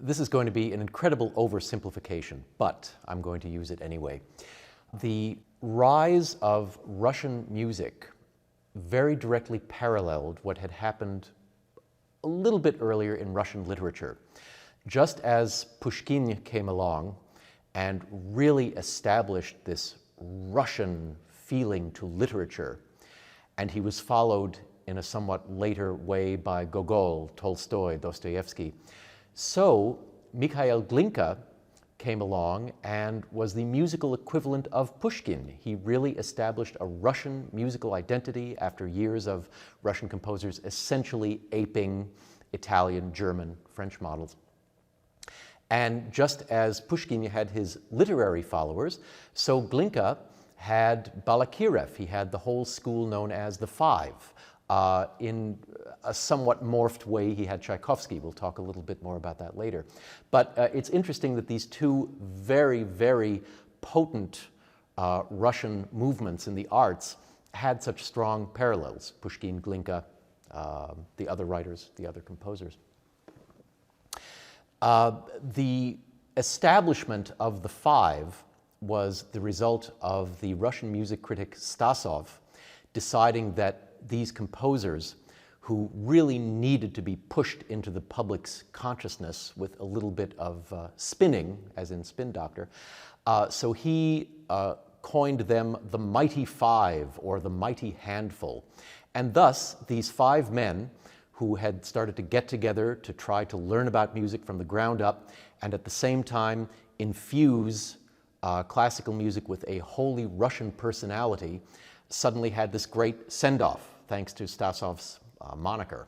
this is going to be an incredible oversimplification, but I'm going to use it anyway. The rise of Russian music very directly paralleled what had happened a little bit earlier in Russian literature. Just as Pushkin came along and really established this Russian feeling to literature, and he was followed in a somewhat later way by Gogol, Tolstoy, Dostoevsky, so Mikhail Glinka came along and was the musical equivalent of Pushkin. He really established a Russian musical identity after years of Russian composers essentially aping Italian, German, French models. And just as Pushkin had his literary followers, so Glinka had Balakirev. He had the whole school known as the Five. In a somewhat morphed way, he had Tchaikovsky. We'll talk a little bit more about that later. But it's interesting that these two very, very potent Russian movements in the arts had such strong parallels. Pushkin, Glinka, the other writers, the other composers. The establishment of the Five was the result of the Russian music critic Stasov deciding that these composers, who really needed to be pushed into the public's consciousness with a little bit of spinning, as in Spin Doctor, so he coined them the Mighty Five, or the Mighty Handful. And thus, these five men who had started to get together to try to learn about music from the ground up, and at the same time infuse classical music with a wholly Russian personality, suddenly had this great send-off, thanks to Stasov's moniker.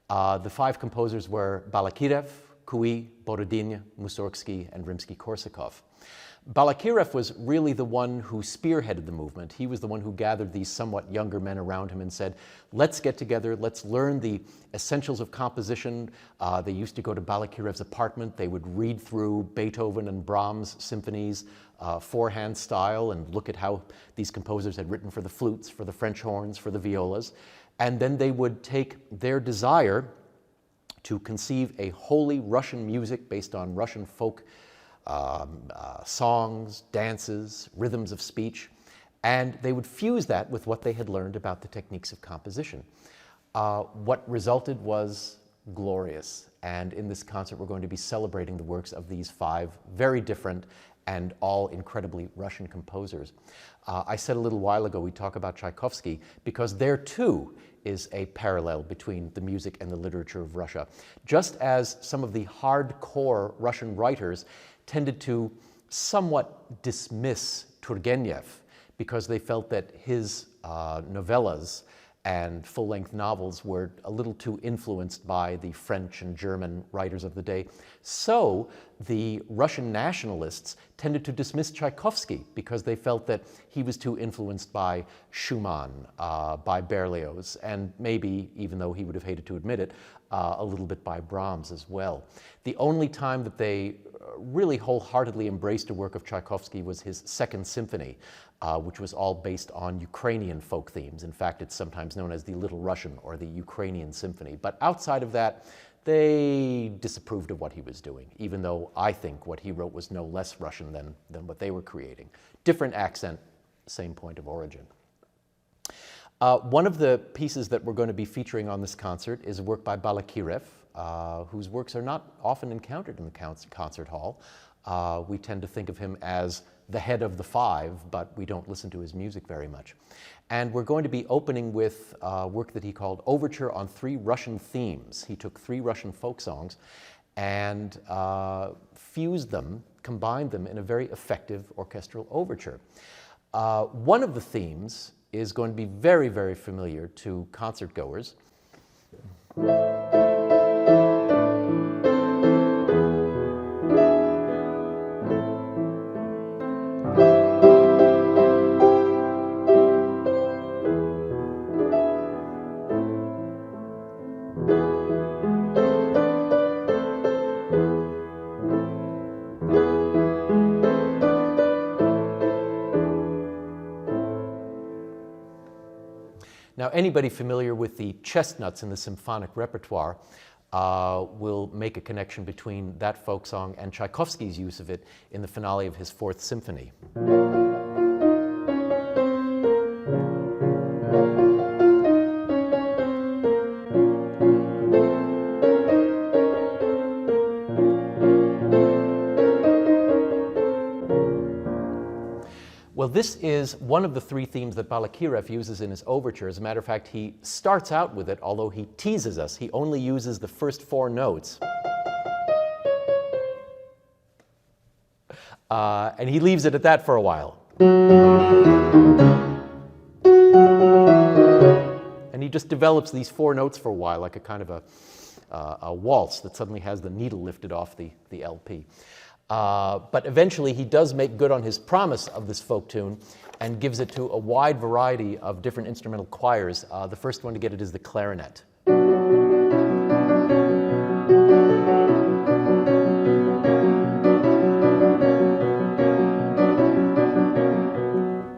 The five composers were Balakirev, Cui, Borodin, Mussorgsky, and Rimsky-Korsakov. Balakirev was really the one who spearheaded the movement. He was the one who gathered these somewhat younger men around him and said, let's get together, let's learn the essentials of composition. They used to go to Balakirev's apartment. They would read through Beethoven and Brahms' symphonies, forehand style, and look at how these composers had written for the flutes, for the French horns, for the violas. And then they would take their desire to conceive a wholly Russian music based on Russian folk songs, dances, rhythms of speech, and they would fuse that with what they had learned about the techniques of composition. What resulted was glorious, and in this concert we're going to be celebrating the works of these five very different and all incredibly Russian composers. I said a little while ago we talk about Tchaikovsky because there too is a parallel between the music and the literature of Russia. Just as some of the hardcore Russian writers tended to somewhat dismiss Turgenev because they felt that his novellas and full-length novels were a little too influenced by the French and German writers of the day. So the Russian nationalists tended to dismiss Tchaikovsky because they felt that he was too influenced by Schumann, by Berlioz, and maybe, even though he would have hated to admit it, a little bit by Brahms as well. The only time that they really wholeheartedly embraced a work of Tchaikovsky was his Second Symphony, which was all based on Ukrainian folk themes. In fact, it's sometimes known as the Little Russian or the Ukrainian Symphony. But outside of that, they disapproved of what he was doing, even though I think what he wrote was no less Russian than what they were creating. Different accent, same point of origin. One of the pieces that we're going to be featuring on this concert is a work by Balakirev, whose works are not often encountered in the concert hall. We tend to think of him as the head of the five, but we don't listen to his music very much. And we're going to be opening with work that he called Overture on 3 Russian Themes. He took 3 Russian folk songs and fused them, combined them in a very effective orchestral overture. One of the themes is going to be very, very familiar to concert goers. Now, anybody familiar with the chestnuts in the symphonic repertoire will make a connection between that folk song and Tchaikovsky's use of it in the finale of his Fourth Symphony. Well, this is one of the three themes that Balakirev uses in his overture. As a matter of fact, he starts out with it, although he teases us. He only uses the first four notes. And he leaves it at that for a while. And he just develops these four notes for a while, like a kind of a waltz that suddenly has the needle lifted off the LP. But eventually he does make good on his promise of this folk tune and gives it to a wide variety of different instrumental choirs. The first one to get it is the clarinet.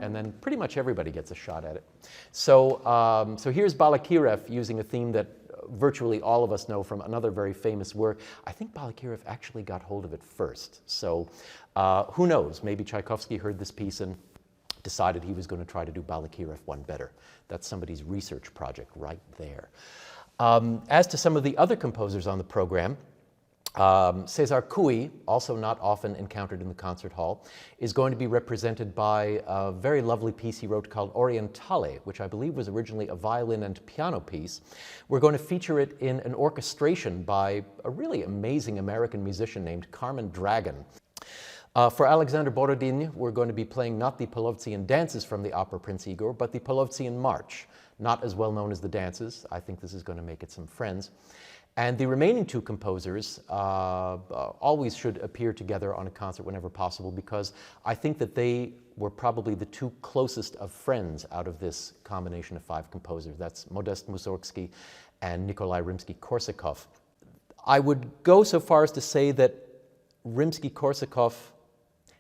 And then pretty much everybody gets a shot at it. So here's Balakirev using a theme that virtually all of us know from another very famous work. I think Balakirev actually got hold of it first. So who knows? Maybe Tchaikovsky heard this piece and decided he was going to try to do Balakirev one better. That's somebody's research project right there. As to some of the other composers on the program, César Cui, also not often encountered in the concert hall, is going to be represented by a very lovely piece he wrote called Orion Taille, which I believe was originally a violin and piano piece. We're going to feature it in an orchestration by a really amazing American musician named Carmen Dragon. For Alexander Borodin, we're going to be playing not the Polovtsian dances from the opera Prince Igor, but the Polovtsian March. Not as well known as the dances. I think this is going to make it some friends. And the remaining two composers always should appear together on a concert whenever possible, because I think that they were probably the two closest of friends out of this combination of five composers. That's Modest Mussorgsky and Nikolai Rimsky-Korsakov. I would go so far as to say that Rimsky-Korsakov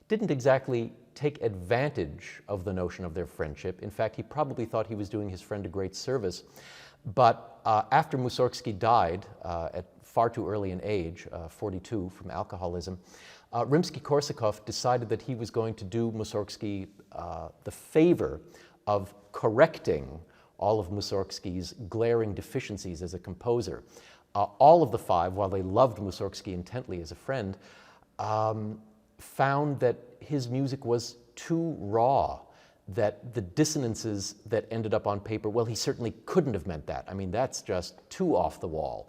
didn't exactly take advantage of the notion of their friendship. In fact, he probably thought he was doing his friend a great service. But after Mussorgsky died at far too early an age, 42, from alcoholism, Rimsky-Korsakov decided that he was going to do Mussorgsky the favor of correcting all of Mussorgsky's glaring deficiencies as a composer. All of the five, while they loved Mussorgsky intently as a friend, found that his music was too raw, that the dissonances that ended up on paper, well, he certainly couldn't have meant that. I mean, that's just too off the wall.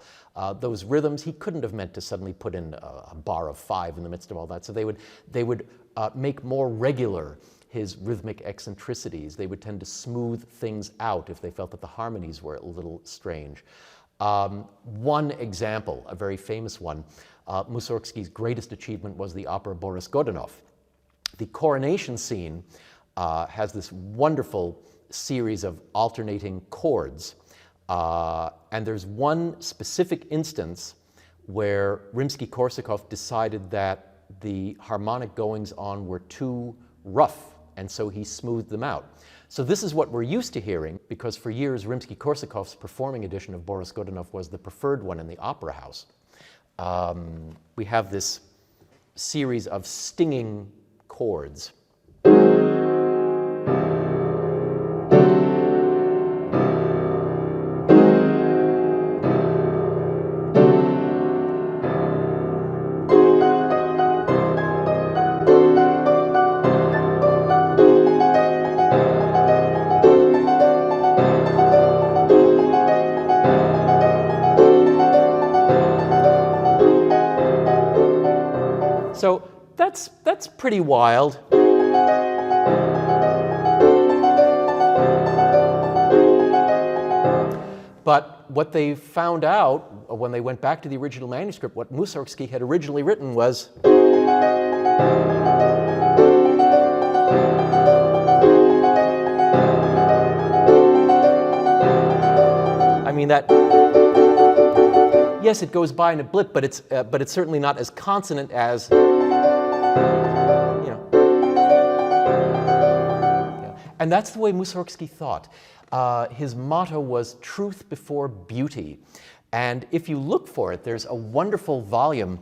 Those rhythms, he couldn't have meant to suddenly put in a bar of five in the midst of all that. So they would make more regular his rhythmic eccentricities. They would tend to smooth things out if they felt that the harmonies were a little strange. One example, a very famous one, Mussorgsky's greatest achievement was the opera Boris Godunov. The coronation scene has this wonderful series of alternating chords. And there's one specific instance where Rimsky-Korsakov decided that the harmonic goings-on were too rough, and so he smoothed them out. So this is what we're used to hearing, because for years Rimsky-Korsakov's performing edition of Boris Godunov was the preferred one in the opera house. We have this series of stinging chords. So that's pretty wild. But what they found out when they went back to the original manuscript, what Mussorgsky had originally written was I mean that. Yes, it goes by in a blip, but it's certainly not as consonant as, you know. Yeah. And that's the way Mussorgsky thought. His motto was truth before beauty. And if you look for it, there's a wonderful volume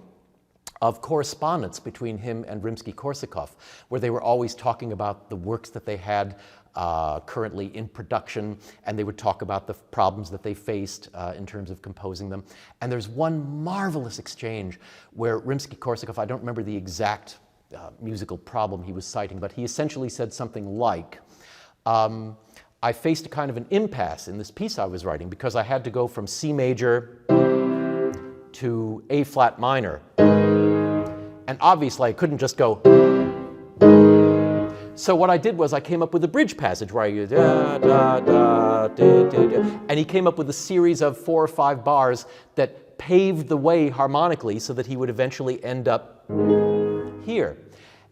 of correspondence between him and Rimsky-Korsakov, where they were always talking about the works that they had currently in production, and they would talk about the problems that they faced in terms of composing them. And there's one marvelous exchange where Rimsky-Korsakov, I don't remember the exact musical problem he was citing, but he essentially said something like, I faced a kind of an impasse in this piece I was writing because I had to go from C major to A flat minor. And obviously I couldn't just go. So what I did was I came up with a bridge passage where I da, da, da, da, da, da. And he came up with a series of 4 or 5 bars that paved the way harmonically so that he would eventually end up here.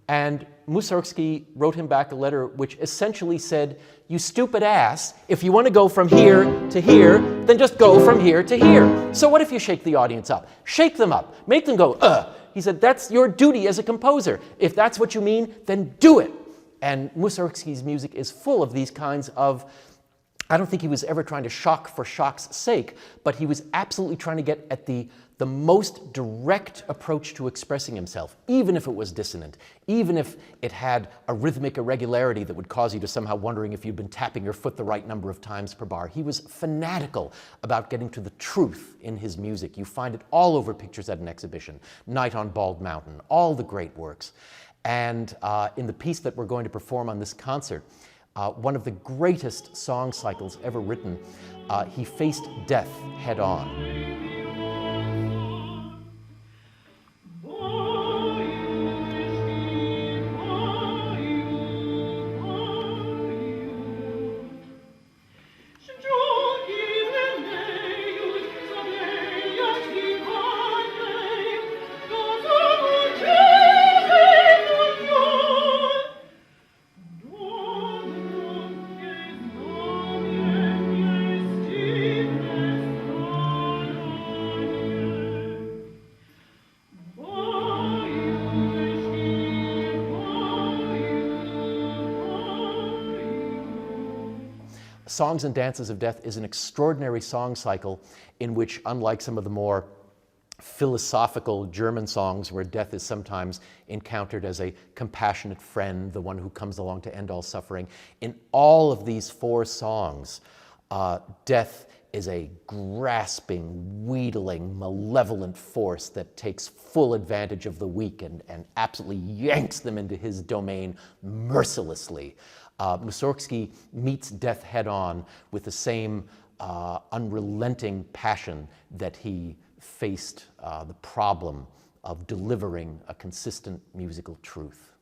And Mussorgsky wrote him back a letter which essentially said, you stupid ass, if you want to go from here to here, then just go from here to here. So what if you shake the audience up? Shake them up. Make them go, ugh. He said, that's your duty as a composer. If that's what you mean, then do it. And Mussorgsky's music is full of these kinds of, I don't think he was ever trying to shock for shock's sake, but he was absolutely trying to get at the most direct approach to expressing himself, even if it was dissonant, even if it had a rhythmic irregularity that would cause you to somehow wondering if you'd been tapping your foot the right number of times per bar. He was fanatical about getting to the truth in his music. You find it all over pictures at an exhibition, Night on Bald Mountain, all the great works. And in the piece that we're going to perform on this concert, one of the greatest song cycles ever written, he faced death head on. Songs and Dances of Death is an extraordinary song cycle in which, unlike some of the more philosophical German songs where death is sometimes encountered as a compassionate friend, the one who comes along to end all suffering, in all of these 4 songs, death is a grasping, wheedling, malevolent force that takes full advantage of the weak and absolutely yanks them into his domain mercilessly. Mussorgsky meets death head on with the same unrelenting passion that he faced the problem of delivering a consistent musical truth.